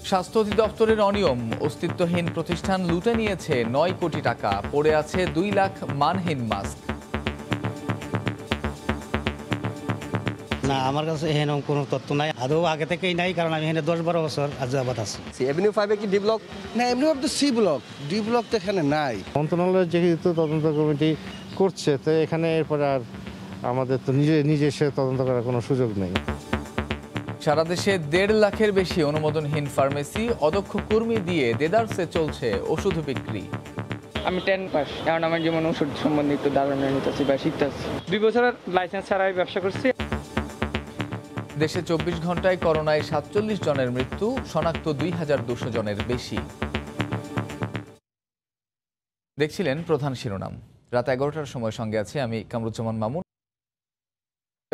স্বাস্থ্য অধিদপ্তরের অনিয়ম, অস্তিত্বহীন প্রতিষ্ঠান লুটে নিয়েছে ৯ কোটি টাকা, পড়ে আছে ২ লাখ মানহীন মাস্ক। না, আমার কাছে এরকম কোনো তথ্য নাই, আদৌ আগে থেকেই নাই, কারণ আমি এখানে 10-12 বছর যাবত আছি। এভিনিউ 5 কি ডি ব্লক? না, Avenue of the sea block, D block তো এখানে নাই। মন্ত্রণালয়ের যেহেতু তদন্ত কমিটি করছে, তো এখানে এরপরে আর আমাদের তো নিজে সে তদন্ত করার কোনো সুযোগ নেই। সারা দেশে ১.৫ লাখের বেশি অনুমোদনহীন ফার্মেসি, অদক্ষ কর্মী দিয়ে দেদারসে চলছে ওষুধ বিক্রি। আমি 10 পাস, এখন আমার যেমন ওষুধ সম্বন্ধে একটু ধারণা নিতেছি বা শিখতেছি। 2 বছরের লাইসেন্স ছাড়াই ব্যবসা করছি। দেশে ২৪ ঘন্টায় করোনায় ৪৭ জনের মৃত্যু, শনাক্ত ২,২০০ জনের বেশি। দেখছিলেন প্রধান শিরোনাম। রাত ১১টার সময় সঙ্গে আছি আমি কামরুজ্জামান মামুন।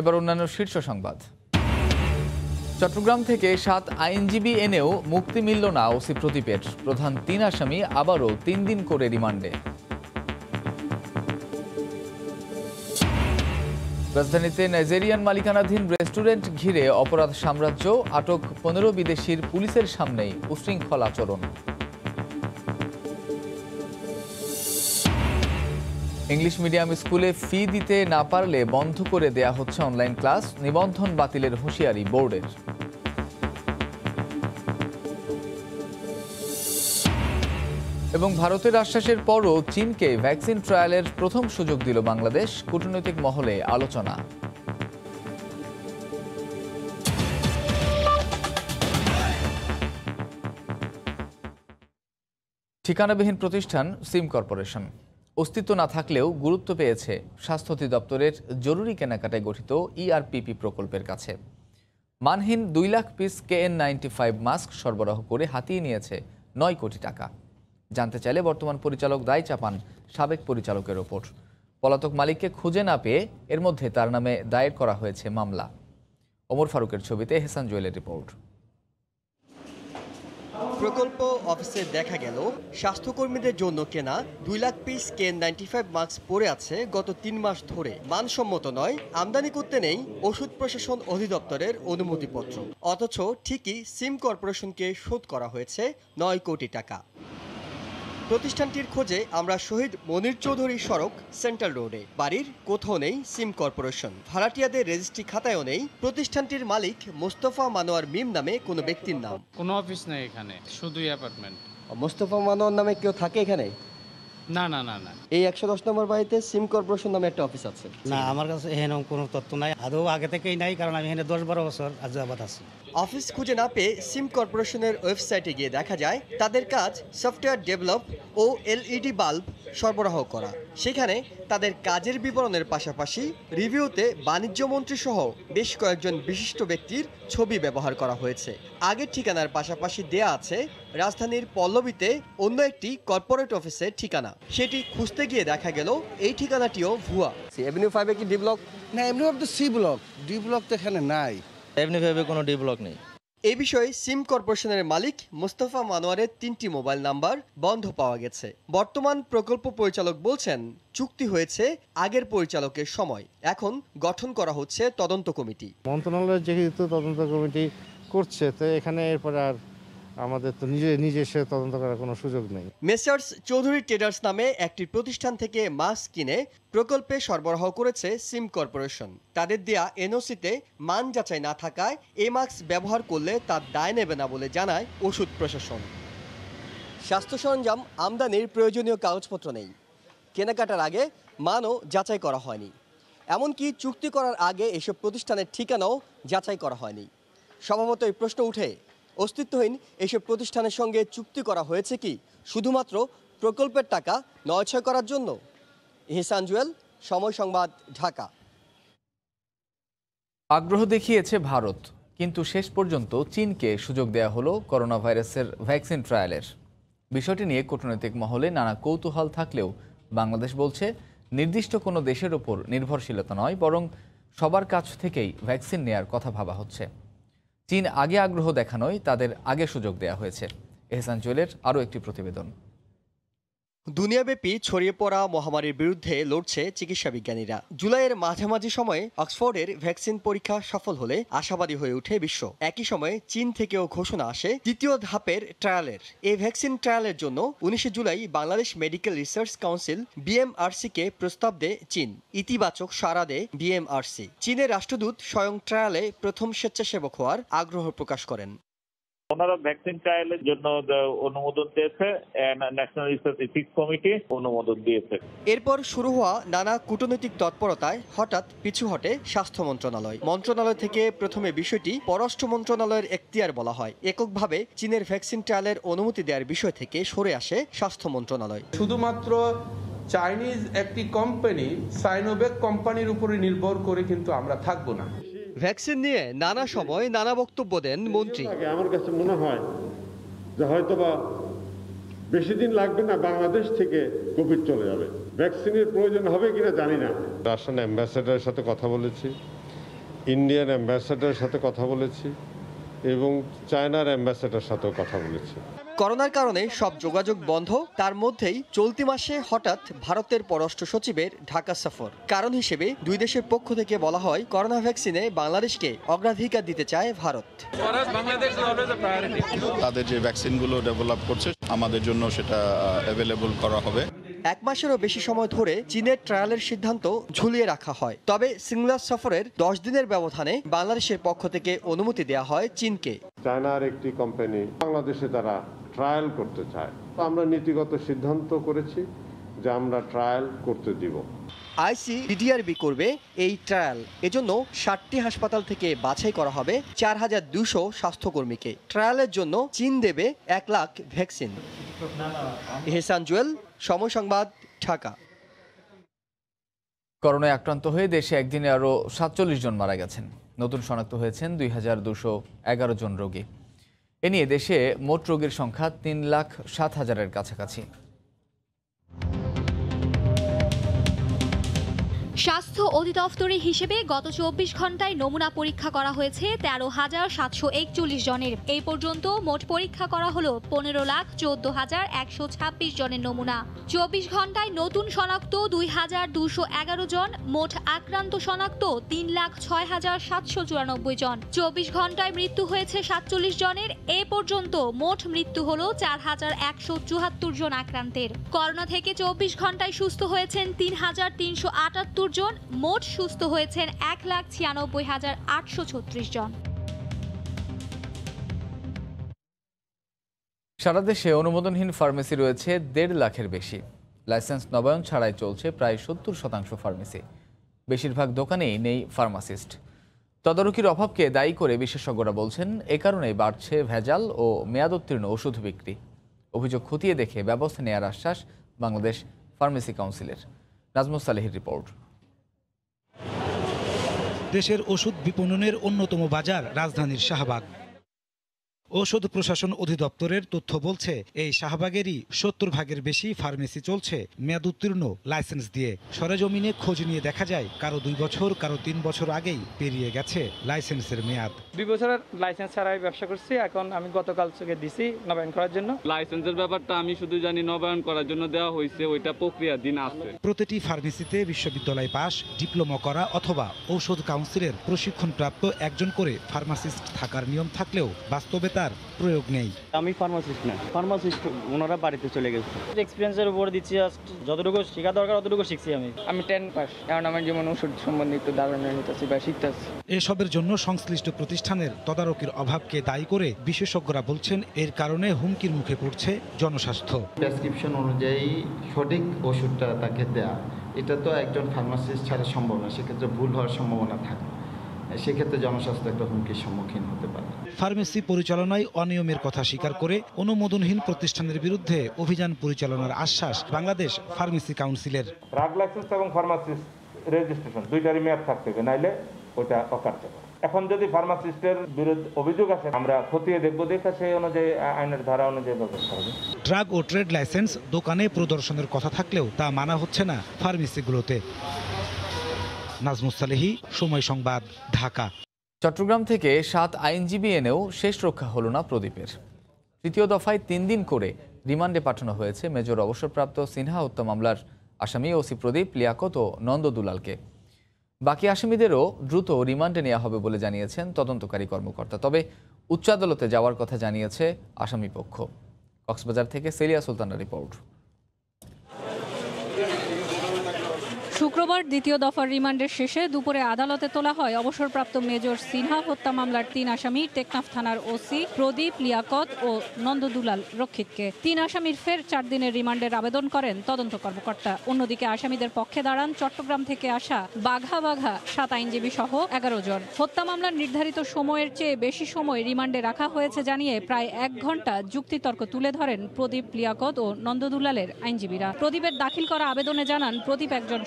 এবার অন্যান্য শীর্ষ সংবাদ। চট্টগ্রাম থেকে ৭ আইনজীবী এনেও মুক্তি মিলল না ওসি প্রদীপের। প্রধান ৩ আসামি আবারও ৩ দিন করে রিমান্ডে। রাজধানীতে নাইজেরিয়ান মালিকানাধীন রেস্টুরেন্ট ঘিরে অপরাধ সাম্রাজ্য, আটক ১৫ বিদেশির পুলিশের সামনেই উশৃঙ্খল আচরণ। ইংলিশ মিডিয়াম স্কুলে ফি দিতে না পারলে বন্ধ করে দেয়া হচ্ছে অনলাইন ক্লাস, নিবন্ধন বাতিলের হুঁশিয়ারি বোর্ডের। এবং ভারতের আশ্বাসের পরও চীনকে ভ্যাকসিন ট্রায়ালের প্রথম সুযোগ দিল বাংলাদেশ, কূটনৈতিক মহলে আলোচনা। ঠিকানাবিহীন প্রতিষ্ঠান সিম কর্পোরেশন অস্তিত্ব না থাকলেও গুরুত্ব পেয়েছে স্বাস্থ্য অধিদপ্তরের জরুরি কেনাকাটায় গঠিত ইআরপিপি প্রকল্পের কাছে। মানহীন ২ লাখ পিস KN95 মাস্ক সরবরাহ করে হাতিয়ে নিয়েছে ৯ কোটি টাকা। জানতে চাইলে বর্তমান পরিচালক দায় চাপান সাবেক পরিচালকের ওপর। পলাতক মালিককে খুঁজে না পেয়ে এর মধ্যে তার নামে দায়ের করা হয়েছে মামলা। ওমর ফারুকের ছবিতে এহসান জুয়েলের রিপোর্ট। প্রকল্প অফিসে দেখা গেল স্বাস্থ্যকর্মীদের জন্য কেনা ২ লাখ পিস KN95 মাস্ক পড়ে আছে গত ৩ মাস ধরে। মানসম্মত নয়, আমদানি করতে নেই ওষুধ প্রশাসন অধিদপ্তরের অনুমতিপত্র, অথচ ঠিকই সিম কর্পোরেশনকে শোধ করা হয়েছে ৯ কোটি টাকা। প্রতিষ্ঠানটির খোঁজে আমরা শহীদ মনির চৌধুরী সড়ক সেন্ট্রাল রোডে। বাড়ির কোথাও নেই সিম কর্পোরেশন, ভাড়াটিয়াদের রেজিস্ট্রি খাতায়ও নেই প্রতিষ্ঠানটির মালিক মোস্তফা মানোয়ার মিম নামে কোনো ব্যক্তির নাম। কোনো অফিস নেই এখানে, শুধুই অ্যাপার্টমেন্ট। মোস্তফা মানোয়ার নামে কেউ থাকে এখানে? না না না না, এই ১১০ নম্বর বাড়িতে সিম কর্পোরেশন নামে একটা অফিস আছে। না, আমার কাছে এরকম কোনো তথ্য নাই, আদৌ আগে থেকেই নাই, কারণ আমি এখানে 10-12 বছর যাবত আছি। অফিস খুঁজে না পেয়ে সিম কর্পোরেশনের ওয়েবসাইটে গিয়ে দেখা যায় তাদের কাজ সফটওয়্যার ডেভেলপ ও LED বাল্ব সরবরাহ করা। সেখানে তাদের কাজের বিবরণের পাশাপাশি রিভিউতে বাণিজ্য মন্ত্রী সহ বেশ কয়েকজন বিশিষ্ট ব্যক্তির ছবি ব্যবহার করা হয়েছে। আগের ঠিকানার পাশাপাশি দেয়া আছে রাজধানীর পল্লবীতে অন্য একটি কর্পোরেট অফিসের ঠিকানা। সেটি খুঁজতে গিয়ে দেখা গেল এই ঠিকানাটিও ভুয়া। এভিনিউ 5 কি ডি ব্লক? না, Avenue of the sea block, D block তো এখানে নাই। এভিনিউ 5 কোনো ডি ব্লক নেই। এই বিষয়ে সিম কর্পোরেশনের মালিক মোস্তফা মানোয়ারের 3টি মোবাইল নাম্বার বন্ধ পাওয়া গেছে। বর্তমান প্রকল্প পরিচালক বলছেন চুক্তি হয়েছে আগের পরিচালকের সময়, এখন গঠন করা হচ্ছে তদন্ত কমিটি। মন্ত্রণালয়ের যেহেতু তদন্ত কমিটি করছে, তো এখানে এরপরে আর আমাদের তো নিজে সে তদন্ত করার কোনো সুযোগ নেই। মেসার্স চৌধুরী ট্রেডার্স নামে একটি প্রতিষ্ঠান থেকে মাস্ক কিনে প্রকল্পে সরবরাহ করেছে সিম কর্পোরেশন। তাদের দেয়া এনওসিতে মান যাচাই না থাকায় এই মাস্ক ব্যবহার করলে তার দায় নেবে না বলে জানায় ওষুধ প্রশাসন। স্বাস্থ্য সরঞ্জাম আমদানির প্রয়োজনীয় কাগজপত্র নেই, কেনাকাটার আগে মানও যাচাই করা হয়নি, এমনকি চুক্তি করার আগে এসব প্রতিষ্ঠানের ঠিকানাও যাচাই করা হয়নি। স্বভাবতই প্রশ্ন উঠে, অস্তিত্বহীন এসব প্রতিষ্ঠানের সঙ্গে চুক্তি করা হয়েছে কি শুধুমাত্র প্রকল্পের টাকা নয়ছয় করার জন্য? এহসান জুয়েল, সময় সংবাদ, ঢাকা। আগ্রহ দেখিয়েছে ভারত, কিন্তু শেষ পর্যন্ত চীনকে সুযোগ দেয়া হলো করোনা ভাইরাসের ভ্যাকসিন ট্রায়ালের। বিষয়টি নিয়ে কূটনৈতিক মহলে নানা কৌতূহল থাকলেও বাংলাদেশ বলছে নির্দিষ্ট কোনো দেশের ওপর নির্ভরশীলতা নয়, বরং সবার কাছ থেকেই ভ্যাকসিন নেয়ার কথা ভাবা হচ্ছে। চীন আগে আগ্রহ দেখানোয় তাদের আগে সুযোগ দেয়া হয়েছে। এহসান জুয়েলের আরও একটি প্রতিবেদন। দুনিয়াব্যাপী ছড়িয়ে পড়া মহামারীর বিরুদ্ধে লড়ছে চিকিৎসা বিজ্ঞানীরা। জুলাইয়ের মাঝামাঝি সময়ে অক্সফোর্ডের ভ্যাকসিন পরীক্ষা সফল হলে আশাবাদী হয়ে ওঠে বিশ্ব। একই সময়ে চীন থেকেও ঘোষণা আসে দ্বিতীয় ধাপের ট্রায়ালের। এই ভ্যাকসিন ট্রায়ালের জন্য 19 July Bangladesh medical research council BMRC-কে প্রস্তাব দেয় চীন। ইতিবাচক সাড়া দেয় BMRC। চীনের রাষ্ট্রদূত স্বয়ং ট্রায়ালে প্রথম স্বেচ্ছাসেবক হওয়ার আগ্রহ প্রকাশ করেন। ওনারা ভ্যাকসিন ট্রায়ালের জন্য অনুমোদন দিয়েছে, ন্যাশনাল রিসার্চ এথিক্স কমিটি অনুমোদন দিয়েছে। এরপর শুরু হওয়া নানা কূটনৈতিক তৎপরতায় হঠাৎ পিছু হটে স্বাস্থ্য মন্ত্রণালয়। মন্ত্রণালয় থেকে প্রথমে বিষয়টি পররাষ্ট্র মন্ত্রণালয়ের এখতিয়ার বলা হয়। এককভাবে চীনের ভ্যাকসিন ট্রায়ালের অনুমতি দেওয়ার বিষয় থেকে সরে আসে স্বাস্থ্য মন্ত্রণালয়। শুধুমাত্র চাইনিজ একটি কোম্পানি সাইনোভ্যাক কোম্পানির উপরে নির্ভর করে কিন্তু আমরা থাকবো না। ভ্যাকসিন নিয়ে নানা সময় নানা বক্তব্য দেন মন্ত্রী। আমার কাছে মনে হয় যে হয়তোবা বেশি দিন লাগবে না, বাংলাদেশ থেকে কোভিড চলে যাবে। ভ্যাকসিনের প্রয়োজন হবে কিনা জানি না। রাশিয়ান অ্যাম্বাসেডারের সাথে কথা বলেছি, ইন্ডিয়ান অ্যাম্বাসেডারের সাথে কথা বলেছি এবং চায়নার অ্যাম্বাসেডারের সাথেও কথা বলেছি। করোনার কারণে সব যোগাযোগ বন্ধ। তার মধ্যেই চলতি মাসে হঠাৎ ভারতের পররাষ্ট্র সচিবের ঢাকা সফর। কারণ হিসেবে দুই দেশের পক্ষ থেকে বলা হয় করোনা ভ্যাকসিনে বাংলাদেশকে অগ্রাধিকার দিতে চায় ভারত। তাদের যে ভ্যাকসিনগুলো ডেভেলপ করছে আমাদের জন্য সেটা অ্যাভেলেবল করা হবে। 1 মাসেরও বেশি সময় ধরে চীনের ট্রায়ালের সিদ্ধান্ত ঝুলিয়ে রাখা হয়। তবে সিঙ্গুলার সফরের 10 দিনের ব্যবধানে বাংলাদেশের পক্ষ থেকে অনুমতি দেওয়া হয় চীনকে। চায়নার একটি কোম্পানি বাংলাদেশে তারা ট্রায়াল করতে চায়। আমরা নীতিগত সিদ্ধান্ত করেছি যে আমরা ট্রায়াল করতে দিব। ICDRB করবে এই ট্রায়াল। এজন্য 60টি হাসপাতাল থেকে বাছাই করা হবে 4200 স্বাস্থ্যকর্মীকে। ট্রায়ালের জন্য চীন দেবে 1 লাখ ভ্যাকসিন। এহসান জুয়েল, সময় সংবাদ, ঢাকা। করোনায় আক্রান্ত হয়ে দেশে একদিনে আরও 47 জন মারা গেছেন। নতুন শনাক্ত হয়েছেন 2211 জন রোগী। এ নিয়ে দেশে মোট রোগীর সংখ্যা 3,07,000-এর কাছাকাছি। স্বাস্থ্য অধিদপ্তরের হিসেবে গত 24 ঘন্টায় নমুনা পরীক্ষা করা হয়েছে 13,741 জনের। এই পর্যন্ত মোট পরীক্ষা করা হলো 15,14,126 জনের নমুনা। 24 ঘন্টায় নতুন শনাক্ত 2,211 জন। মোট আক্রান্ত শনাক্ত 3,06,794 জন। 24 ঘন্টায় মৃত্যু হয়েছে 47 জনের। এ পর্যন্ত মোট মৃত্যু হলো 4,174 জন আক্রান্তের। করোনা থেকে 24 ঘন্টায় সুস্থ হয়েছেন 3,378 জন। মোট সুস্থ হয়েছেন 1,96,836 জন। সারা দেশে অনুমোদনহীন ফার্মেসি রয়েছে 1.5 লাখের বেশি। লাইসেন্স নবায়ন ছাড়াই চলছে প্রায় 70% ফার্মেসি। বেশিরভাগ দোকানেই নেই ফার্মাসিস্ট। তদারকির অভাবকে দায়ী করে বিশেষজ্ঞরা বলছেন এ কারণেই বাড়ছে ভেজাল ও মেয়াদোত্তীর্ণ ওষুধ বিক্রি। অভিযোগ খতিয়ে দেখে ব্যবস্থা নেওয়ার আশ্বাস বাংলাদেশ ফার্মেসি কাউন্সিলের। নাজমুস সালেহির রিপোর্ট। দেশের ওষুধ বিপণনের অন্যতম বাজার রাজধানীর শাহবাগ। ঔষধ প্রশাসন অধিদপ্তরের তথ্য বলছে এই শাহবাগেরই 70 ভাগের বেশি ফার্মেসি চলছে মেয়াদোত্তীর্ণ লাইসেন্স দিয়ে। সরেজমিনে খোঁজ নিয়ে দেখা যায় কারো 2 বছর, কারো 3 বছর আগেই পেরিয়ে গেছে লাইসেন্সের মেয়াদ। 2 বছরের লাইসেন্স ছাড়াই ব্যবসা করছি। এখন আমি গতকাল থেকে দিছি নবায়ন করার জন্য। লাইসেন্সের ব্যাপারটা আমি শুধু জানি নবায়ন করার জন্য দেওয়া হয়েছে, ওইটা প্রক্রিয়া দিন আসছে। প্রতিটি ফার্মেসিতে বিশ্ববিদ্যালয় পাস, ডিপ্লোমা করা অথবা ঔষধ কাউন্সিলের প্রশিক্ষণপ্রাপ্ত একজন করে ফার্মাসিস্ট থাকার নিয়ম থাকলেও বাস্তবে তার প্রয়োগ নেই। আমি ফার্মাসিস্ট না, ফার্মাসিস্ট ওনারা বাড়িতে চলে গেছে। এক্সপেরিয়েন্সের উপর দিচ্ছি, যতটুকু শেখা দরকার ততটুকু শিখছি। আমি 10 পাস, এখন আমার যেমন ওষুধ সম্বন্ধে একটু ধারণা নিতেছি বা শিখতেছি। এসবের জন্য সংশ্লিষ্ট প্রতিষ্ঠানের তদারকির অভাবকে দায়ী করে বিশেষজ্ঞরা বলছেন এর কারণে হুমকির মুখে পড়ছে জনস্বাস্থ্য। প্রেসক্রিপশন অনুযায়ী সঠিক ওষুধটা তাকে দেয়া, এটা তো একজন ফার্মাসিস্ট ছাড়া সম্ভব না। সেক্ষেত্রে ভুল হওয়ার সম্ভাবনা থাকে, সেক্ষেত্রে জনস্বাস্থ্য একটা হুমকির সম্মুখীন হতে পারে। ফার্মেসি পরিচালনায় অনিয়মের কথা স্বীকার করে অনুমোদনহীন প্রতিষ্ঠানের বিরুদ্ধে অভিযান পরিচালনার আশ্বাস বাংলাদেশ ফার্মেসি কাউন্সিলের। ড্রাগ লাইসেন্স এবং ফার্মাসিস্ট রেজিস্ট্রেশন দুইটারই মেয়াদ থাকতে হবে, নাইলে ওটা অকার্যকর। এখন যদি ফার্মাসিস্টের বিরুদ্ধে অভিযোগ আসে আমরা খতিয়ে দেখব, দেখে সেই অনুযায়ী আইনের ধারা অনুযায়ী ব্যবস্থা হবে। ড্রাগ ও ট্রেড লাইসেন্স দোকানে প্রদর্শনের কথা থাকলেও তা মানা হচ্ছে না ফার্মেসিগুলোতে। নাজমুস সালেহি, সময় সংবাদ, ঢাকা। চট্টগ্রাম থেকে 7 আইনজীবী এনেও শেষ রক্ষা হলো না প্রদীপের। তৃতীয় দফায় 3 দিন করে রিমান্ডে পাঠানো হয়েছে মেজর অবসরপ্রাপ্ত সিনহা হত্যা মামলার আসামি ওসি প্রদীপ, লিয়াকত ও নন্দ দুলালকে। বাকি আসামিদেরও দ্রুত রিমান্ডে নেওয়া হবে বলে জানিয়েছেন তদন্তকারী কর্মকর্তা। তবে উচ্চ আদালতে যাওয়ার কথা জানিয়েছে আসামি পক্ষ। কক্সবাজার থেকে সেলিয়া সুলতানার রিপোর্ট। শুক্রবার দ্বিতীয় দফার রিমান্ডের শেষে দুপুরে আদালতে তোলা হয় অবসরপ্রাপ্ত মেজর সিনহা হত্যা মামলার 3 আসামি টেকনাফ থানার ওসি প্রদীপ, লিয়াকত ও নন্দদুলাল রক্ষিতকে। 3 আসামির ফের 4 দিনের রিমান্ডের আবেদন করেন তদন্ত কর্মকর্তা। অন্যদিকে আসামিদের পক্ষে দাঁড়ান চট্টগ্রাম থেকে আসা বাঘা 7 আইনজীবী সহ 11 জন। হত্যা মামলার নির্ধারিত সময়ের চেয়ে বেশি সময় রিমান্ডে রাখা হয়েছে জানিয়ে প্রায় 1 ঘন্টা যুক্তিতর্ক তুলে ধরেন প্রদীপ, লিয়াকত ও নন্দদুলালের আইনজীবীরা। প্রদীপের দাখিল করা আবেদনে জানান প্রদীপ একজন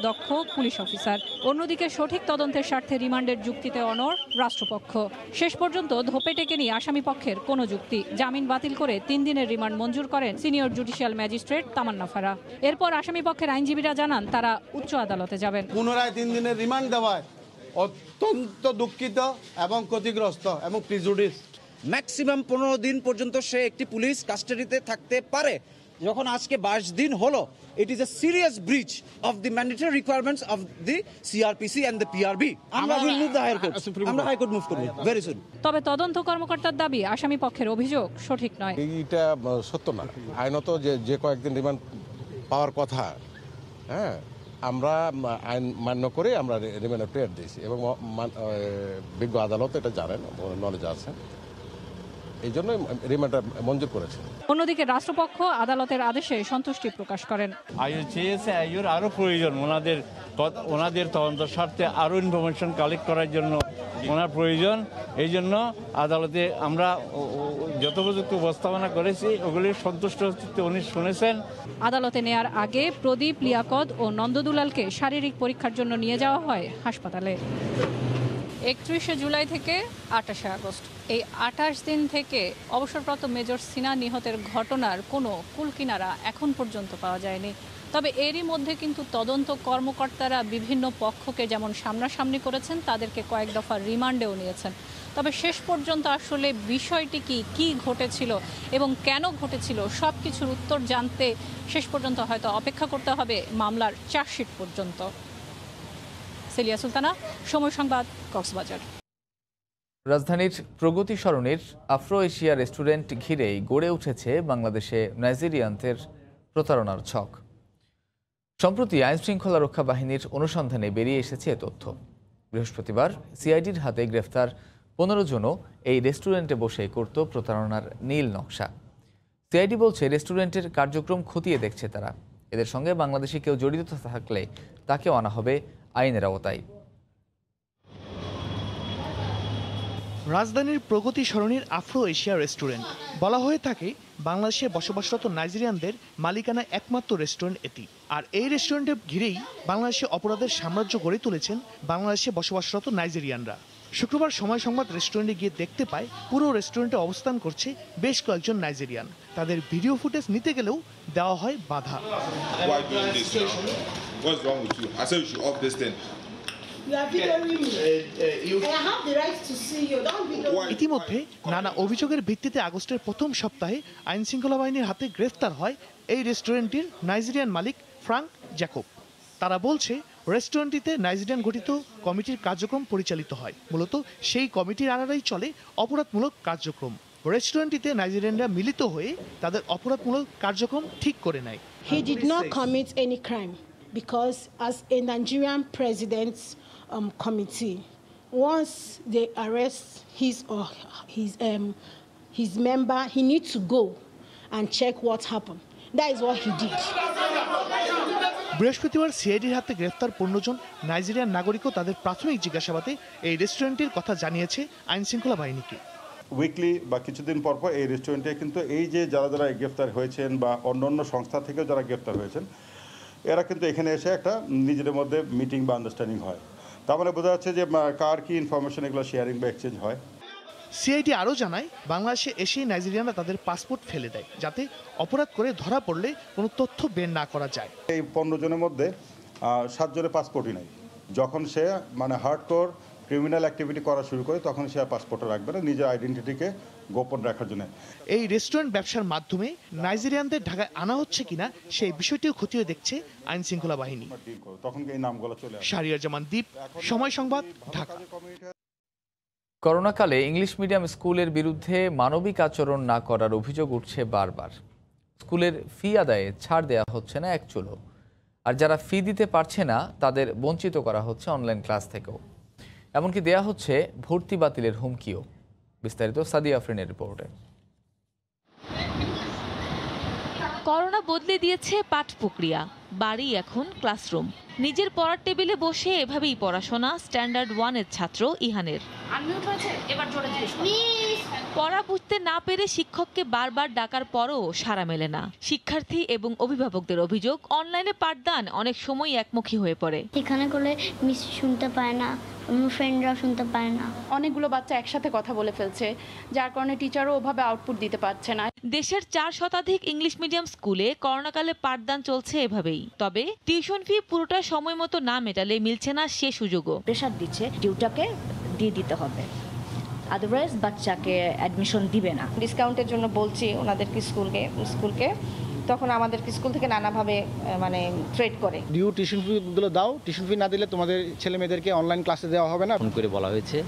দক্ষ পুলিশ অফিসার। অন্যদিকে সঠিক তদন্তের স্বার্থে রিমান্ডের যুক্তিতে অনড় রাষ্ট্রপক্ষ। শেষ পর্যন্ত ধোপে টেকেনি আসামি পক্ষের কোনো যুক্তি। জামিন বাতিল করে 3 দিনের রিমান্ড মঞ্জুর করেন সিনিয়র জুডিশিয়াল ম্যাজিস্ট্রেট তামান্না ফারা। এরপর আসামি পক্ষের আইনজীবীরা জানান তারা উচ্চ আদালতে যাবেন। পুনরায় 3 দিনের রিমান্ড দেওয়ায় অত্যন্ত দুঃখিত এবং ক্ষতিগ্রস্ত এবং প্রিজুডিস। ম্যাক্সিমাম 15 দিন পর্যন্ত সে একটি পুলিশ কাস্টাডিতে থাকতে পারে। যখন আজকে 22 দিন হলো, it is a serious breach of the mandatory requirements of the CRPC and the PRB. আমরা will move the higher court. আমরা হাই কোর্ট মুভ করব very soon. তবে তদন্ত কর্মকর্তার দাবি আসামি পক্ষের অভিযোগ সঠিক নয়। এটা সত্য না। আইনত যে কয়েকদিন রিমান্ড পাওয়ার কথা, হ্যাঁ, আমরা আইন মান্য করে আমরা রিমান্ড প্রেয়ার দিয়েছি এবং বিজ্ঞ আদালত এটা জানেন, নলেজ আছে, এই জন্য রিমান্ডটা মঞ্জুর করেছে। অন্যদিকে রাষ্ট্রপক্ষ আদালতের আদেশে সন্তুষ্টি প্রকাশ করেন। আইও চেয়েছে আইওর আরও প্রয়োজন, ওনাদের তদন্ত স্বার্থে আরও ইনফরমেশন কালেক্ট করার জন্য ওনার প্রয়োজন। এই জন্য আদালতে আমরা যথোপযুক্ত উপস্থাপনা করেছি, ওগুলির সন্তুষ্ট উনি শুনেছেন। আদালতে নেয়ার আগে প্রদীপ, লিয়াকত ও নন্দদুলালকে শারীরিক পরীক্ষার জন্য নিয়ে যাওয়া হয় হাসপাতালে। 31 জুলাই থেকে 28 আগস্ট, এই 28 দিন থেকে অবসরপ্রাপ্ত মেজর সিনহা নিহতের ঘটনার কোনো কুলকিনারা এখন পর্যন্ত পাওয়া যায়নি। তবে এরই মধ্যে কিন্তু তদন্ত কর্মকর্তারা বিভিন্ন পক্ষকে যেমন সামনাসামনি করেছেন, তাদেরকে কয়েক দফা রিমান্ডেও নিয়েছেন। তবে শেষ পর্যন্ত আসলে বিষয়টি কি ঘটেছিল এবং কেন ঘটেছিল সব কিছুর উত্তর জানতে শেষ পর্যন্ত হয়তো অপেক্ষা করতে হবে মামলার চার্জশিট পর্যন্ত। সেলিয়া সুলতানা, সময় সংবাদ, কক্সবাজার। রাজধানীর প্রগতি সরণির আফ্রো এশিয়া রেস্টুরেন্ট ঘিরেই গড়ে উঠেছে বাংলাদেশে নাইজেরিয়ানদের প্রতারণার ছক। সম্প্রতি আইনশৃঙ্খলা রক্ষা বাহিনীর অনুসন্ধানে বেরিয়ে এসেছে তথ্য। বৃহস্পতিবার সিআইডির হাতে গ্রেফতার 15 জনও এই রেস্টুরেন্টে বসে করত প্রতারণার নীল নকশা। সিআইডি বলছে রেস্টুরেন্টের কার্যক্রম খতিয়ে দেখছে তারা। এদের সঙ্গে বাংলাদেশি কেউ জড়িত থাকলে তাকেও আনা হবে আইনের আওতায়। রাজধানীর প্রগতি সরণির আফ্রো এশিয়া রেস্টুরেন্ট বলা হয়ে থাকে বাংলাদেশে বসবাসরত নাইজেরিয়ানদের মালিকানা একমাত্র রেস্টুরেন্ট এটি। আর এই রেস্টুরেন্টে ঘিরেই বাংলাদেশে অপরাধের সাম্রাজ্য গড়ে তুলেছেন বাংলাদেশে বসবাসরত নাইজেরিয়ানরা। শুক্রবার সময় সংবাদ রেস্টুরেন্টে গিয়ে দেখতে পায় পুরো রেস্টুরেন্টে অবস্থান করছে বেশ কয়েকজন নাইজেরিয়ান। তাদের ভিডিও ফুটেজ নিতে গেলেও দেওয়া হয় বাধা। ইতিমধ্যে নানা অভিযোগের ভিত্তিতে আগস্টের প্রথম সপ্তাহে আইনশৃঙ্খলা বাহিনীর হাতে গ্রেফতার হয় এই রেস্টুরেন্টটির নাইজেরিয়ান মালিক ফ্রাঙ্ক জ্যাকব। তারা বলছে রেস্টুরেন্টটিতে নাইজেরিয়ান গঠিত কমিটির কার্যক্রম পরিচালিত হয়। মূলত সেই কমিটির আড়ালেই চলে অপরাধমূলক কার্যক্রম। রেস্টুরেন্টটিতে নাইজেরিয়ানরা মিলিত হয়ে তাদের অপরাধমূলক কার্যক্রম ঠিক করে নেয়। He did not commit any crime because as a Nigerian president's committee, once they arrest his member, he needs to go and check what happened. That is what he did. বৃহস্পতিবার সিআইডির হাতে গ্রেফতার 15 জন নাইজেরিয়ান নাগরিকও তাদের প্রাথমিক জিজ্ঞাসাবাদে এই রেস্টুরেন্টের কথা জানিয়েছে আইনশৃঙ্খলা বাহিনীকে। উইকলি বা কিছুদিন পর এই রেস্টুরেন্টে কিন্তু এই যে যারা গ্রেফতার হয়েছেন বা অন্যান্য সংস্থা থেকেও যারা গ্রেফতার হয়েছেন, এরা কিন্তু এখানে এসে একটা নিজেদের মধ্যে মিটিং বা আন্ডারস্ট্যান্ডিং হয়। তার মানে বোঝা যাচ্ছে যে কার কি ইনফরমেশন এগুলো শেয়ারিং বা এক্সচেঞ্জ হয়। সিআইডি আরও জানায় বাংলাদেশে এসেই নাইজেরিয়ানরা তাদের পাসপোর্ট ফেলে দেয় যাতে অপরাধ করে ধরা পড়লে কোনো তথ্য বের না করা যায়। এই 15 জনের মধ্যে 7 জনের পাসপোর্টই নাই। যখন সে হার্ডকোর ক্রিমিনাল অ্যাক্টিভিটি করা শুরু করে তখন সে আর পাসপোর্টে রাখবে না, নিজের আইডেন্টিটিকে গোপন রাখার জন্য। এই রেস্টুরেন্ট ব্যবসার মাধ্যমে নাইজেরিয়ানদের ঢাকায় আনা হচ্ছে কিনা সেই বিষয়টিও খতিয়ে দেখছে আইন শৃঙ্খলা বাহিনী। তখন এই নামগুলো চলে আসে। শাহরিয়ার জামান দ্বীপ, সময় সংবাদ, ঢাকা। করোনাকালে ইংলিশ মিডিয়াম স্কুলের বিরুদ্ধে মানবিক আচরণ না করার অভিযোগ উঠছে বারবার। স্কুলের ফি আদায়ে ছাড় দেওয়া হচ্ছে না এক চুলো, আর যারা ফি দিতে পারছে না তাদের বঞ্চিত করা হচ্ছে অনলাইন ক্লাস থেকেও। এমনকি দেয়া হচ্ছে ভর্তি বাতিলের হুমকিও। বিস্তারিত সাদিয়া আফরিনের রিপোর্টে। করোনা বদলে দিয়েছে পাঠ প্রক্রিয়া, বাড়ি এখন ক্লাসরুম। নিজের পড়ার টেবিলে বসে এভাবেই পড়াশোনা স্ট্যান্ডার্ড 1-এর ছাত্র ইহানের। পড়া বুঝতে না পেরে শিক্ষককে বারবার ডাকার পরও সাড়া মেলে না। শিক্ষার্থী এবং অভিভাবকদের অভিযোগ, অনলাইনে পাঠদান অনেক সময় একমুখী হয়ে পড়ে। এখানে করলে মিস শুনতে পায় না, আমার ফ্রেন্ডরাও শুনতে পায় না। অনেকগুলো বাচ্চা একসাথে কথা বলে ফেলছে, যার কারণে টিচারও ওভাবে আউটপুট দিতে পারছে না। দেশের 4 শতাধিক ইংলিশ মিডিয়াম স্কুলে করোনাকালে পাঠদান চলছে এভাবেই। তবে টিউশন ফি পুরোটা সময় মতো না মেটালে মিলছে না সে সুযোগও। প্রেশার দিচ্ছে ডিউটাকে দিয়ে দিতে হবে, আদারওয়াইজ বাচ্চাকে অ্যাডমিশন দিবে না। ডিসকাউন্টের জন্য বলছি ওনাদেরকে স্কুলকে, তখন আমাদেরকে স্কুল থেকে নানাভাবে মানে থ্রেট করে। ডিউ টিউশন ফিগুলো দাও, টিউশন ফি না দিলে তোমাদের ছেলে মেয়েদেরকে অনলাইন ক্লাসে দেওয়া হবে না। ফোন করে বলা হয়েছে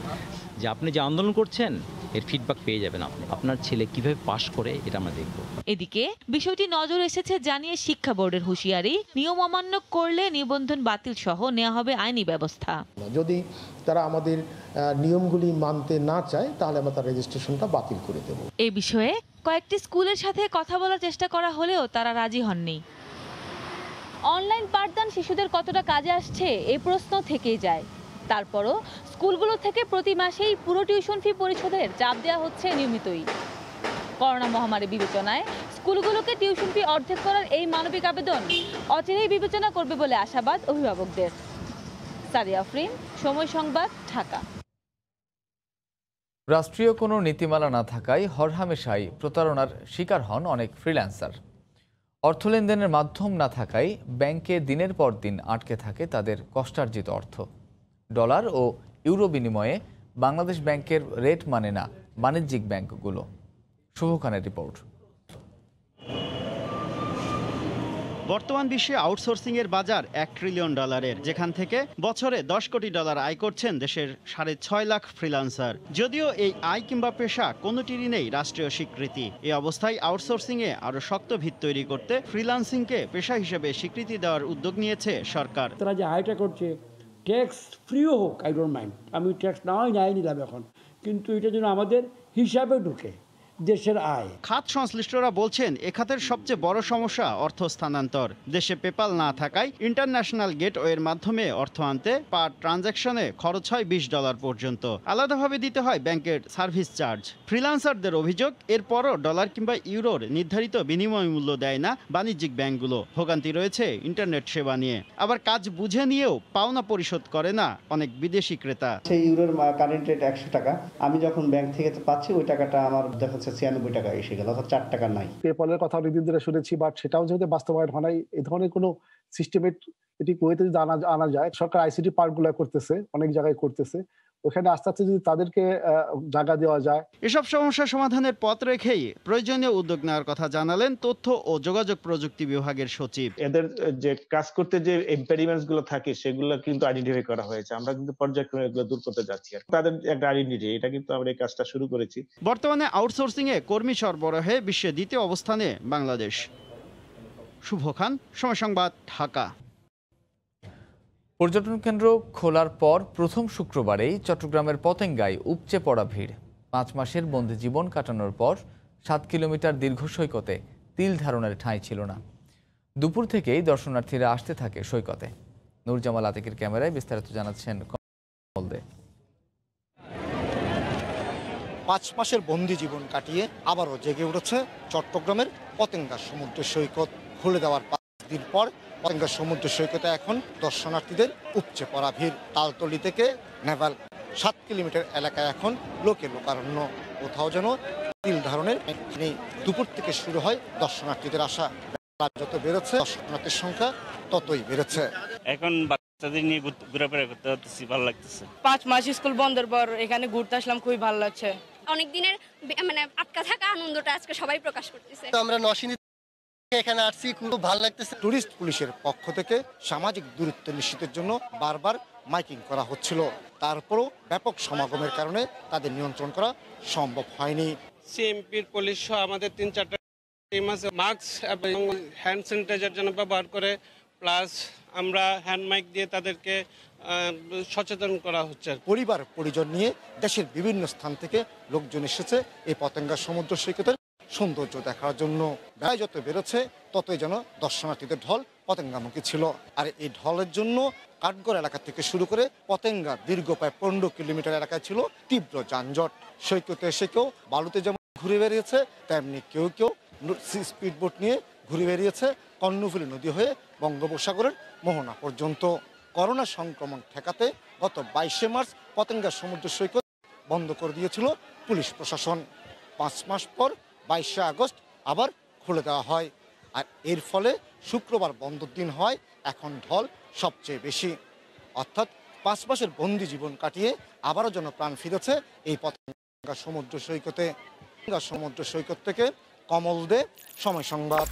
যে আপনি যে আন্দোলন করছেন এর ফিডব্যাক পেয়ে যাবেন, আপনি আপনার ছেলে কিভাবে পাস করে এটা আমরা দেখব। এদিকে বিষয়টি নজর এসেছে জানিয়ে শিক্ষা বোর্ডের হুঁশিয়ারি, নিয়ম অমান্য করলে নিবন্ধন বাতিল সহ নেওয়া হবে আইনি ব্যবস্থা। যদি তারা আমাদের নিয়মগুলি মানতে না চায় তাহলে আমরা তার রেজিস্ট্রেশনটা বাতিল করে দেব। এই বিষয়ে কয়েকটি স্কুলের সাথে কথা বলার চেষ্টা করা হলেও তারা রাজি হননি। অনলাইন পাঠদান শিশুদের কতটা কাজে আসছে এই প্রশ্ন থেকেই যায়। তারপরও স্কুলগুলো থেকে প্রতি মাসেই পুরো টিউশন ফি পরিশোধের চাপ দেওয়া হচ্ছে নিয়মিতই। করোনা মহামারী বিবেচনায় স্কুলগুলোকে টিউশন ফি অর্ধেক করার এই মানবিক আবেদন অচিরেই বিবেচনা করবে বলে আশাবাদ অভিভাবকদের। সাদিয়া আফরিন, সময় সংবাদ, ঢাকা। রাষ্ট্রীয় কোনো নীতিমালা না থাকায় হরহামেশাই প্রতারণার শিকার হন অনেক ফ্রিল্যান্সার। অর্থ লেনদেনের মাধ্যম না থাকায় ব্যাংকে দিনের পর দিন আটকে থাকে তাদের কষ্টার্জিত অর্থ। ডলার ও ইউরো বিনিময়ে বাংলাদেশ ব্যাংকের রেট মানে না বাণিজ্যিক ব্যাংকগুলো। শুভ খানের রিপোর্ট। বর্তমান বিশ্বে আউটসোর্সিংয়ের বাজার $1 ট্রিলিয়ন, যেখান থেকে বছরে $10 কোটি আয় করছেন দেশের 6.5 লাখ ফ্রিল্যান্সার। যদিও এই আয় কিংবা পেশা কোনোটিরই নেই রাষ্ট্রীয় স্বীকৃতি। এই অবস্থায় আউটসোর্সিংয়ে আরও শক্ত ভিত তৈরি করতে ফ্রিল্যান্সিংকে পেশা হিসেবে স্বীকৃতি দেওয়ার উদ্যোগ নিয়েছে সরকার। তারা যে আয়টা করছে ট্যাক্স ফ্রিও হোক, আই ডোন্ট মাইন্ড, আমি ট্যাক্স নাই নিলাম এখন, কিন্তু এটা যেন আমাদের হিসাবে ঢুকে দেশের আয়। খাত সংশ্লিষ্টরা বলছেন এ খাতের সবচেয়ে বড় সমস্যা অর্থ স্থানান্তর। দেশে পেপাল না থাকায় ইন্টারন্যাশনাল গেটওয়ের মাধ্যমে অর্থ আনতে পার ট্রানজ্যাকশনে খরচ হয় $20 পর্যন্ত। আলাদাভাবে দিতে হয় ব্যাংকের সার্ভিস চার্জ। ফ্রিল্যান্সারদের অভিযোগ, এরপরও ডলার কিংবা ইউরোর নির্ধারিত বিনিময় মূল্য দেয় না বাণিজ্যিক ব্যাংকগুলো। ভোগান্তি রয়েছে ইন্টারনেট সেবা নিয়ে। আবার কাজ বুঝে নিয়েও পাওনা পরিশোধ করে না অনেক বিদেশি ক্রেতা। সেই ইউরোর কারেন্ট রেট 100 টাকা, আমি যখন ব্যাংক থেকে পাচ্ছি ওই টাকাটা আমার দেখা যাচ্ছে 96 টাকা এসে গেল, অর্থাৎ 4 টাকা নাই। পেপালের কথা অনেকদিন ধরে শুনেছি, বাট সেটাও যেহেতু বাস্তবায়ন হয় নাই, এই ধরনের কোনো সিস্টেমের এটি কোয়েতে যদি আনা যায়, সরকার আইসিটি পার্কগুলো করতেছে, অনেক জায়গায় করতেছে, ওখানে আস্তে আস্তে যদি তাদেরকে জায়গা দেওয়া যায়। এসব সমস্যা সমাধানের পথ রেখেই প্রয়োজনীয় উদ্যোগ নেওয়ার কথা জানালেন তথ্য ও যোগাযোগ প্রযুক্তি বিভাগের সচিব। এদের যে কাজ করতে যে ইম্পেডিমেন্টস গুলো থাকে সেগুলো কিন্তু আইডেন্টিফাই করা হয়েছে, আমরা কিন্তু পর্যায়ক্রমে এগুলো দূর করতে যাচ্ছি। তাদের একটা আইডেন্টিটি, এটা কিন্তু আমরা এই কাজটা শুরু করেছি। বর্তমানে আউটসোর্সিং এ কর্মী সরবরাহে বিশ্বে দ্বিতীয় অবস্থানে বাংলাদেশ। শুভ খান, সময় সংবাদ, ঢাকা। পর্যটন কেন্দ্র খোলার পর প্রথম শুক্রবারেই চট্টগ্রামের পতেঙ্গায় উপচে পড়া ভিড়। 5 মাসের বন্দি জীবন কাটানোর পর 7 কিলোমিটার দীর্ঘ সৈকতে তিল ধারণের ঠাঁই ছিল না। দুপুর থেকেই দর্শনার্থীরা আসতে থাকে সৈকতে। নূরজামাল আতিকের ক্যামেরায় বিস্তারিত জানাচ্ছেন কমল দে। 5 মাসের বন্দি জীবন কাটিয়ে আবারও জেগে উঠেছে চট্টগ্রামের পতেঙ্গা সমুদ্র সৈকত। খুলে দেওয়ার 5 দিন পর পতেঙ্গা সমুদ্র সৈকতে এখন দর্শনার্থীদের উপচে পড়া ভিড়। তালতলি থেকে নেভাল 7 কিলোমিটার এলাকায় এখন লোকে লোকারণ্য। কোথাও যেন তিল ধারণের নেই। দুপুর থেকে শুরু হয় দর্শনার্থীদের আসা। যত বেড়েছে দর্শনার্থীর সংখ্যা ততই বেড়েছে। এখন তাদের নিয়ে ঘোরাফেরা করতে হতেছি, ভালো লাগতেছে। 5 মাস স্কুল বন্ধের পর এখানে ঘুরতে আসলাম, খুবই ভালো লাগছে। অনেক দিনের মানে আটকা থাকা আনন্দটা আজকে সবাই প্রকাশ করতেছে। তো আমরা নরসিংদী এখানে আসছি, খুব ভালো লাগতেছে। টুরিস্ট পুলিশের পক্ষ থেকে সামাজিক দূরত্ব নিশ্চিতের জন্য বারবার মাইকিং করা হচ্ছিল, তারপরও ব্যাপক সমাগমের কারণে তাদের নিয়ন্ত্রণ করা সম্ভব হয়নি। সিএমপির পুলিশ সহ আমাদের 3-4টা টিম আছে, মাস্ক এবং হ্যান্ড স্যানিটাইজার যেন ব্যবহার করে, প্লাস আমরা হ্যান্ড মাইক দিয়ে তাদেরকে সচেতন করা হচ্ছে। পরিবার পরিজন নিয়ে দেশের বিভিন্ন স্থান থেকে লোকজন এসেছে এই পতেঙ্গা সমুদ্র সৈকতের সৌন্দর্য দেখার জন্য। বেলা যত বেরোচ্ছে ততই যেন দর্শনার্থীদের ঢল পতেঙ্গামুখী ছিল। আর এই ঢলের জন্য কাঠগড় এলাকা থেকে শুরু করে পতেঙ্গা দীর্ঘ প্রায় 15 কিলোমিটার এলাকায় ছিল তীব্র যানজট। সৈকতে এসে কেউ বালুতে যেমন ঘুরে বেরিয়েছে, তেমনি কেউ কেউ স্পিড বোট নিয়ে ঘুরে বেরিয়েছে কর্ণফুলী নদী হয়ে বঙ্গোপসাগরের মোহনা পর্যন্ত। করোনা সংক্রমণ ঠেকাতে গত 22শে মার্চ পতেঙ্গা সমুদ্র সৈকত বন্ধ করে দিয়েছিল পুলিশ প্রশাসন। 5 মাস পর 22শে আগস্ট আবার খুলে দেওয়া হয়। আর এর ফলে শুক্রবার বন্ধের দিন হয় এখন ঢল সবচেয়ে বেশি। অর্থাৎ 5 মাসের বন্দি জীবন কাটিয়ে আবারও যেন প্রাণ ফিরেছে এই পতেঙ্গা সমুদ্র সৈকতে। সমুদ্র সৈকত থেকে কমল দে, সময় সংবাদ।